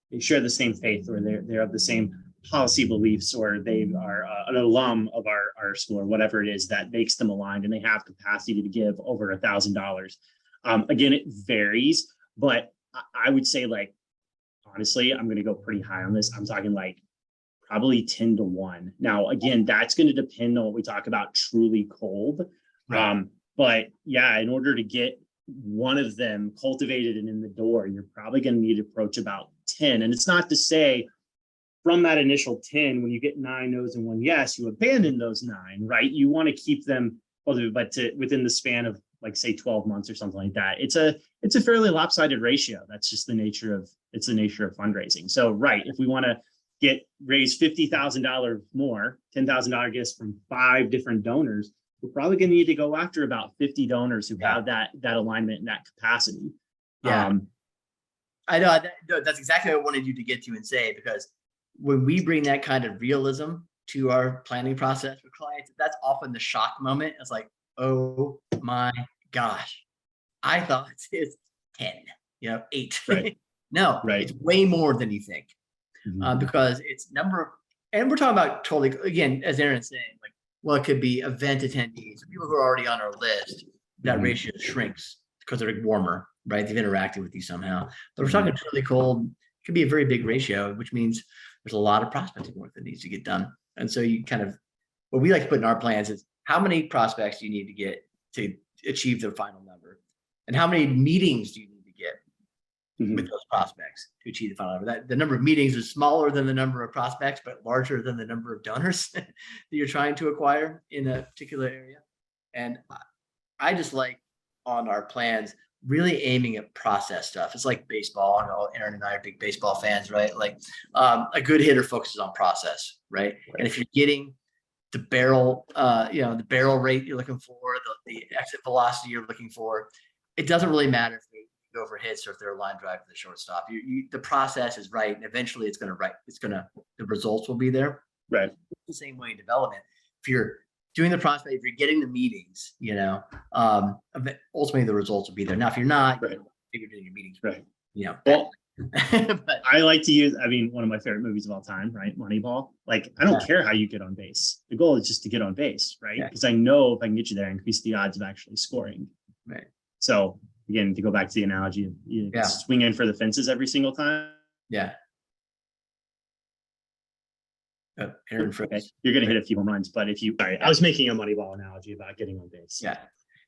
they share the same faith, or they're of the same policy beliefs, or they are an alum of our school, or whatever it is that makes them aligned, and they have capacity to give over $1,000. Again, it varies, but I would say, like, honestly, I'm going to go pretty high on this. I'm talking like probably 10 to 1. Now, again, that's going to depend on what we talk about truly cold. Right. But yeah, in order to get one of them cultivated and in the door, you're probably going to need to approach about 10. And it's not to say from that initial 10, when you get 9 no's and 1 yes, you abandon those 9, right? You want to keep them, but within the span of, like, say 12 months or something like that. It's a fairly lopsided ratio. That's just the nature of fundraising. So, right, if we want to raise $50,000 more, $10,000 gifts from 5 different donors, we're probably going to need to go after about 50 donors who have that alignment and that capacity. Yeah, I know that's exactly what I wanted you to get to and say, because when we bring that kind of realism to our planning process with clients, that's often the shock moment. It's like, oh my gosh, I thought it's 10, 8. Right. No, right. It's way more than you think, because it's number, and we're talking about totally, again, as Aaron's saying, like, well, it could be event attendees, people who are already on our list. That ratio shrinks because they're warmer, right? They've interacted with you somehow. But we're talking really cold. It could be a very big ratio, which means there's a lot of prospecting work that needs to get done. And so you kind of, what we like to put in our plans is, how many prospects do you need to get to achieve the final number? And how many meetings do you need to get with those prospects to achieve the final number? The number of meetings is smaller than the number of prospects, but larger than the number of donors that you're trying to acquire in a particular area. And I just like, on our plans, really aiming at process stuff. It's like baseball. I know Aaron and I are big baseball fans, right? Like, a good hitter focuses on process, right? And if you're getting the barrel, the barrel rate you're looking for, the exit velocity you're looking for, it doesn't really matter if they go for hits or if they're a line drive to the shortstop. The process is right, and eventually the results will be there. Right. It's the same way in development. If you're doing the prospect, if you're getting the meetings, ultimately the results will be there. Now, if you're not, maybe you're doing your meetings, right? Well, but I like to use, one of my favorite movies of all time, right? Moneyball. Like, I don't care how you get on base. The goal is just to get on base, right? Because I know if I can get you there, increase the odds of actually scoring. Right. So again, to go back to the analogy, you swing in for the fences every single time. Yeah. Aaron, okay. You're going to hit a few home runs, but I was making a Moneyball analogy about getting on base. Yeah.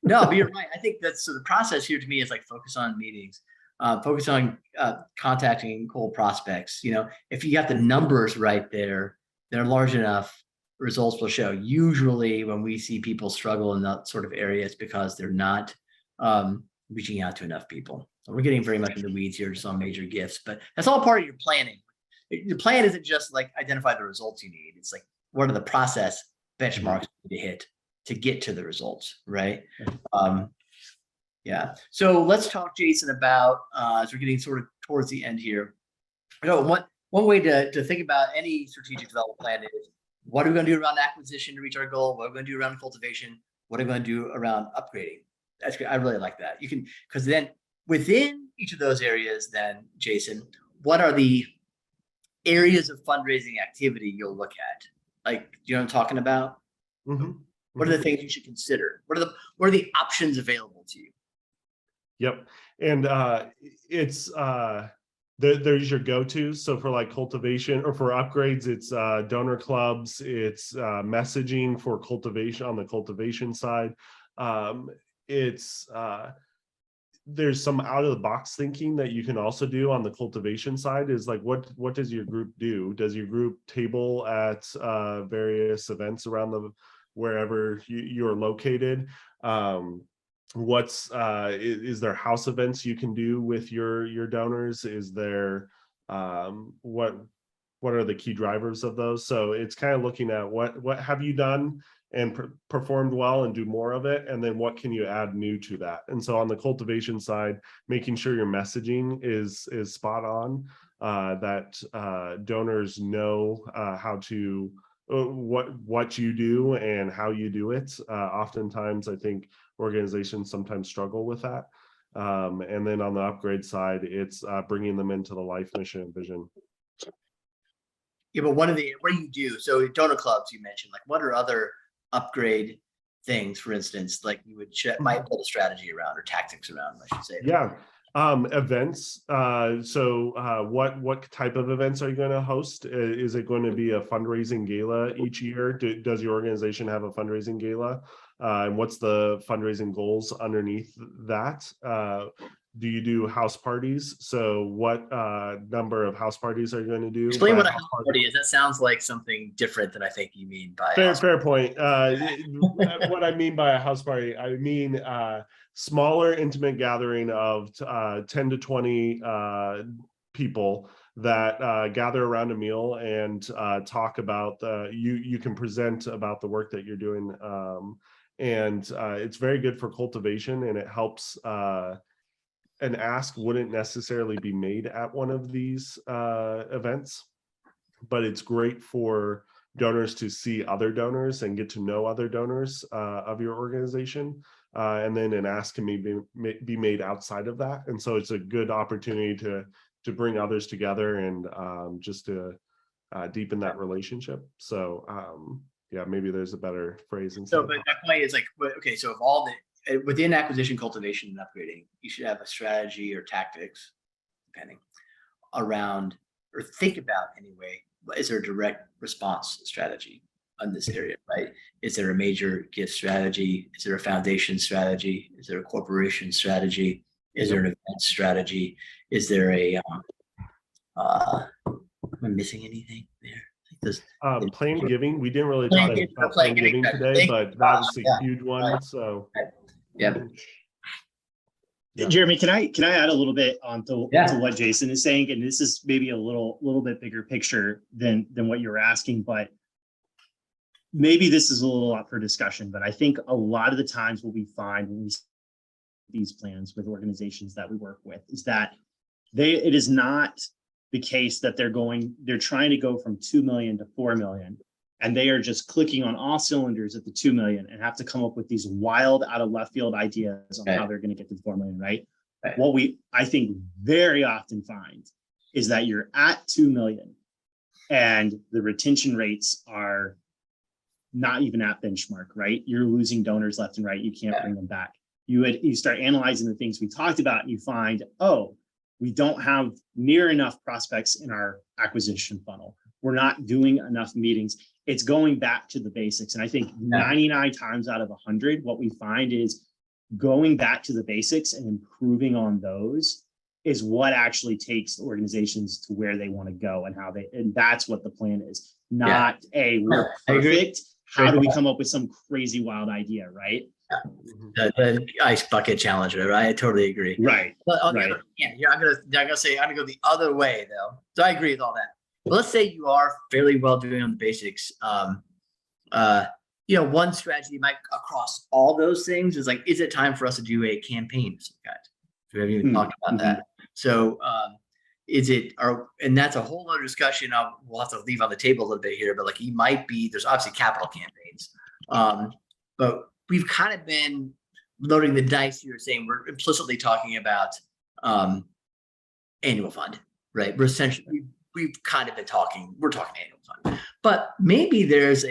No, but you're right. I think so the process here to me is like, focus on meetings, focus on contacting cold prospects. If you got the numbers right there, they're large enough, results will show. Usually when we see people struggle in that sort of area, it's because they're not reaching out to enough people. So we're getting very much in the weeds here, just on major gifts, but that's all part of your planning. Your plan isn't just like identify the results you need. It's like, what are the process benchmarks to hit to get to the results, right? So let's talk, Jason, about as we're getting sort of towards the end here. One way to think about any strategic development plan is, what are we going to do around acquisition to reach our goal? What are we going to do around cultivation? What are we going to do around upgrading? That's good. I really like that. You can, because then within each of those areas, then Jason, what are the areas of fundraising activity you'll look at? Like, do you know what I'm talking about? What are the things you should consider? What are the options available to you? Yep. And it's there's your go-tos. So for like cultivation, or for upgrades, it's donor clubs, it's messaging for cultivation on the cultivation side. There's some out of the box thinking that you can also do on the cultivation side. Is like, what does your group do? Does your group table at various events around wherever you're located? what's is there house events you can do with your donors? Is there what are the key drivers of those? So it's kind of looking at what have you done and performed well and do more of it, and then what can you add new to that. And so on the cultivation side, making sure your messaging is spot on, that donors know how to what you do and how you do it. Oftentimes I think organizations sometimes struggle with that. And then on the upgrade side, it's bringing them into the life mission and vision. Yeah, but what do you do? So donor clubs you mentioned, like what are other upgrade things, for instance, like you would might build a strategy around or tactics around, I should say. Yeah. Events. What type of events are you going to host? Is it going to be a fundraising gala each year? Does your organization have a fundraising gala? And what's the fundraising goals underneath that? Do you do house parties? So what number of house parties are you going to do? Explain what a house party is. That sounds like something different than I think you mean by fair point. What I mean by a house party, I mean smaller, intimate gathering of 10 to 20 people that gather around a meal and talk about you can present about the work that you're doing, and it's very good for cultivation, and it helps. An ask wouldn't necessarily be made at one of these events, but it's great for donors to see other donors and get to know other donors of your organization. And then an ask can be made outside of that. And so it's a good opportunity to bring others together and just to deepen that relationship. So yeah, maybe there's a better phrase. So, but that point is like, okay, so of within acquisition, cultivation, and upgrading, you should have a strategy or tactics, depending, around, or think about anyway, is there a direct response strategy on this area, right? Is there a major gift strategy? Is there a foundation strategy? Is there a corporation strategy? Is there an event strategy? Is there a, am I missing anything there? Planned giving, we didn't really talk about planned giving today, but that was a huge one. So yeah. Jeremy, can I add a little bit to what Jason is saying? And this is maybe a little bit bigger picture than what you were asking, but maybe this is a little up for discussion. But I think a lot of the times what we find when we see these plans with organizations that we work with is that it is not the case that they're trying to go from 2 million to 4 million. And they are just clicking on all cylinders at the 2 million and have to come up with these wild out of left field ideas on how they're going to get to 4 million, right? What I think very often find is that you're at 2 million and the retention rates are not even at benchmark, right? You're losing donors left and right. You can't bring them back. You start analyzing the things we talked about and you find, oh, we don't have near enough prospects in our acquisition funnel. We're not doing enough meetings. It's going back to the basics. And I think 99 times out of 100, what we find is going back to the basics and improving on those is what actually takes organizations to where they want to go and that's what the plan is. Not we're perfect. How do we come up with some crazy wild idea, right? The ice bucket challenge, right? I totally agree. Right. But I'm gonna go the other way though. So I agree with all that. But let's say you are fairly well doing on the basics. One strategy might across all those things is like, is it time for us to do a campaign of some kind? We haven't even talked about that. So and that's a whole other discussion we'll have to leave on the table a little bit here, but like there's obviously capital campaigns. But we've kind of been loading the dice here saying we're implicitly talking about annual fund, right? We're essentially, we're talking annual fund, but maybe there's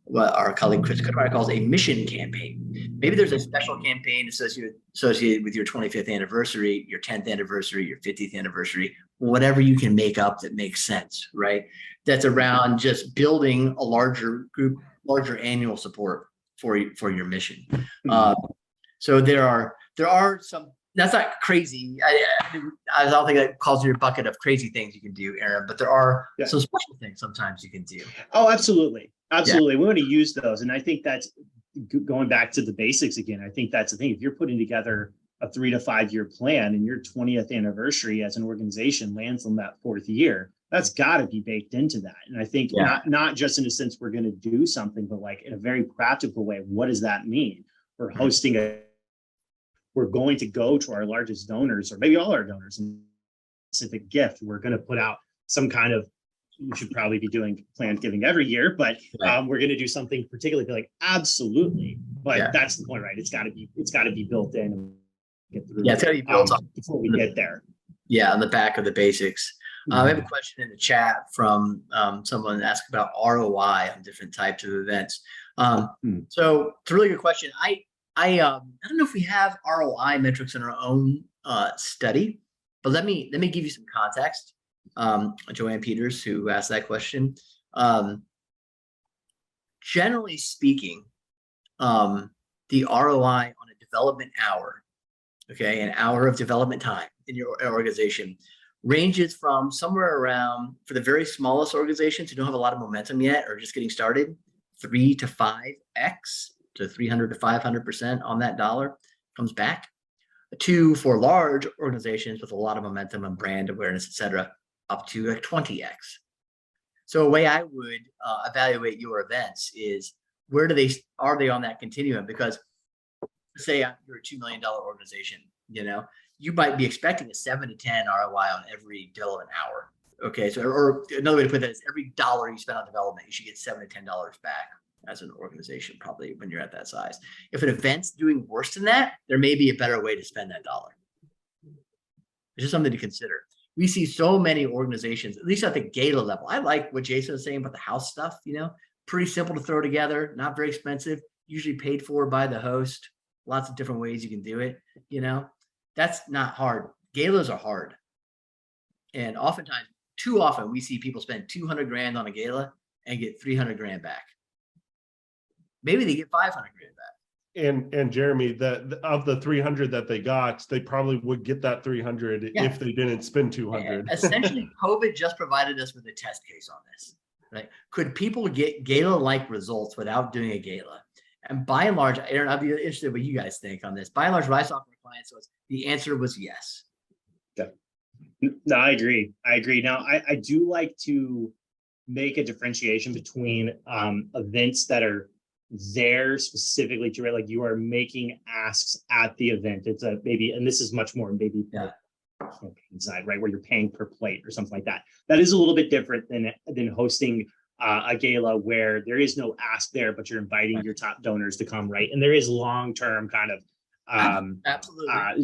what our colleague Chris Cudmire calls a mission campaign. Maybe there's a special campaign associated with your 25th anniversary, your 10th anniversary, your 50th anniversary, whatever you can make up that makes sense, right? That's around just building a larger annual support for your mission. So there are some. That's not crazy. I don't think that calls your bucket of crazy things you can do, Aaron, but there are some special things sometimes you can do. Oh, absolutely. We want to use those. And I think that's going back to the basics again, I think that's the thing. If you're putting together a 3 to 5 year plan and your 20th anniversary as an organization lands on that 4th year, that's got to be baked into that. And I think not just in a sense we're going to do something, but like in a very practical way, what does that mean? We're hosting we're going to go to our largest donors, or maybe all our donors, and specific gift. We're going to put out some kind of, we should probably be doing planned giving every year, but we're going to do something particularly like absolutely. But that's the point, right? It's got to be built in and get through. Yeah, it's got to be built up before we get there. Yeah, on the back of the basics. I have a question in the chat from someone asked about ROI on different types of events. So it's a really good question. I don't know if we have ROI metrics in our own study, but let me give you some context. Joanne Peters, who asked that question. Generally speaking, the ROI on a development hour, okay, an hour of development time in your organization ranges from somewhere around, for the very smallest organizations who don't have a lot of momentum yet or just getting started, 3 to 5x to 300 to 500% on that dollar comes back, to for large organizations with a lot of momentum and brand awareness, et cetera, up to like 20x. So a way I would evaluate your events is where are they on that continuum? Because say you're a $2 million organization, you might be expecting a 7 to 10 ROI on every development hour. Okay, so or another way to put that is every dollar you spend on development, you should get $7 to $10 back as an organization, probably when you're at that size. If an event's doing worse than that, there may be a better way to spend that dollar. It's just something to consider. We see so many organizations, at least at the gala level. I like what Jason was saying about the house stuff, pretty simple to throw together, not very expensive, usually paid for by the host. Lots of different ways you can do it, That's not hard. Galas are hard. And oftentimes, too often, we see people spend 200 grand on a gala and get 300 grand back. Maybe they get 500 grand back. And Jeremy, of the 300 that they got, they probably would get that 300 if they didn't spend 200. Essentially, COVID just provided us with a test case on this, right? Could people get gala-like results without doing a gala? And by and large, Aaron, I'd be interested in what you guys think on this. By and large, what I saw from our clients was the answer was yes. No, I agree. Now, I do like to make a differentiation between events that are there specifically to, like, you are making asks at the event. It's a maybe, and this is much more maybe campaign side, right, where you're paying per plate or something like that. That is a little bit different than hosting a gala where there is no ask there, but you're inviting your top donors to come, right? And there is long-term kind of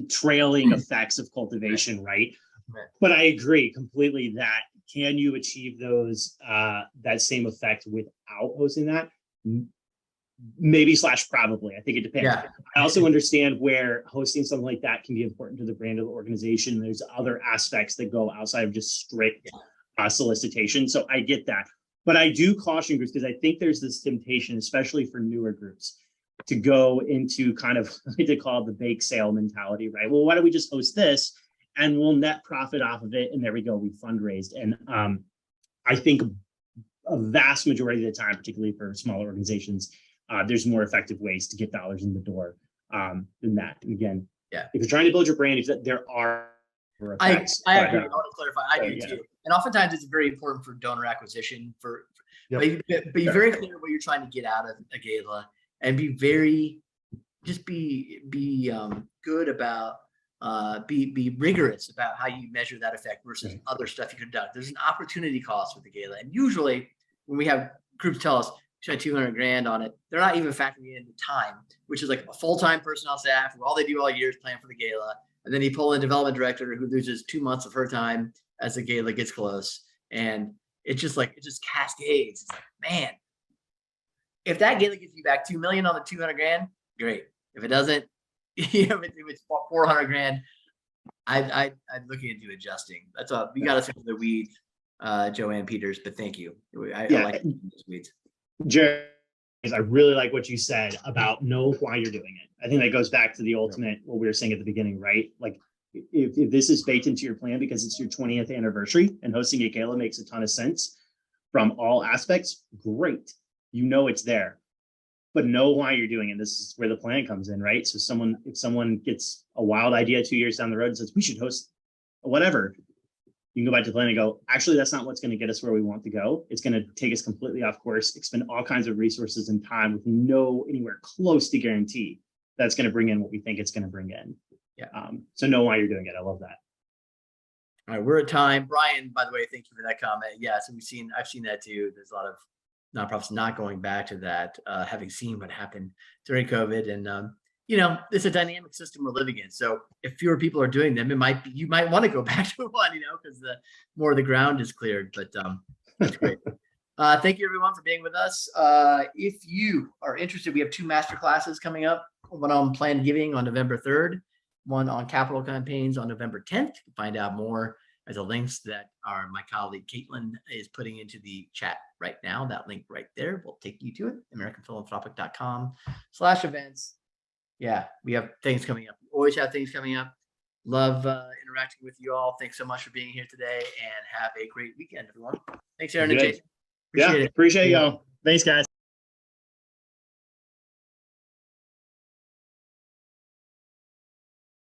trailing effects of cultivation, right? But I agree completely that can you achieve those that same effect without hosting that? Maybe / probably. I think it depends. I also understand where hosting something like that can be important to the brand of the organization. There's other aspects that go outside of just strict solicitation. So I get that. But I do caution groups, because I think there's this temptation, especially for newer groups, to go into kind of, I like to call it the bake sale mentality, right? Well, why don't we just host this and we'll net profit off of it? And there we go, we fundraised. And I think a vast majority of the time, particularly for smaller organizations, there's more effective ways to get dollars in the door than that. And again, if you're trying to build your brand, there are effects. I agree. I want to clarify. I do too. And oftentimes it's very important for donor acquisition. But be very clear what you're trying to get out of a gala, and be good about be rigorous about how you measure that effect versus other stuff you could have done. There's an opportunity cost with the gala, and usually when we have groups tell us spend 200 grand on it, they're not even factoring in the time, which is like a full-time personnel staff who all they do all year is plan for the gala. And then you pull in a development director who loses 2 months of her time as the gala gets close. And it just cascades. It's like, man, if that gala gives you back 2 million on the 200 grand, great. If it doesn't, if it's 400 grand, I'd look into adjusting. That's all. We got us into the weeds, Joanne Peters, but thank you. I like those weeds. Jerry, I really like what you said about know why you're doing it. I think that goes back to the ultimate, what we were saying at the beginning, right? Like if this is baked into your plan because it's your 20th anniversary and hosting a gala makes a ton of sense from all aspects, great. It's there. but know why you're doing it. This is where the plan comes in, right? So if someone gets a wild idea 2 years down the road and says, we should host whatever, you can go back to the plan and go, actually, that's not what's going to get us where we want to go. It's going to take us completely off course, expend all kinds of resources and time with no anywhere close to guarantee that's going to bring in what we think it's going to bring in. Yeah. So know why you're doing it. I love that. All right, we're at time. Brian, by the way, thank you for that comment. Yeah, so I've seen that too. There's a lot of nonprofits not going back to that, having seen what happened during COVID. And it's a dynamic system we're living in. So if fewer people are doing them, you might want to go back to one, because the more of the ground is cleared. But that's great. Thank you everyone for being with us. If you are interested, we have 2 master classes coming up. One on planned giving on November 3rd, one on capital campaigns on November 10th. To find out more, there's a links that my colleague Caitlin is putting into the chat right now. That link right there will take you to it, americanphilanthropic.com/events. Yeah, we have things coming up. We always have things coming up. Love interacting with you all. Thanks so much for being here today, and have a great weekend, everyone. Thanks, Aaron and Jason. Appreciate it. Appreciate y'all. Thanks, guys.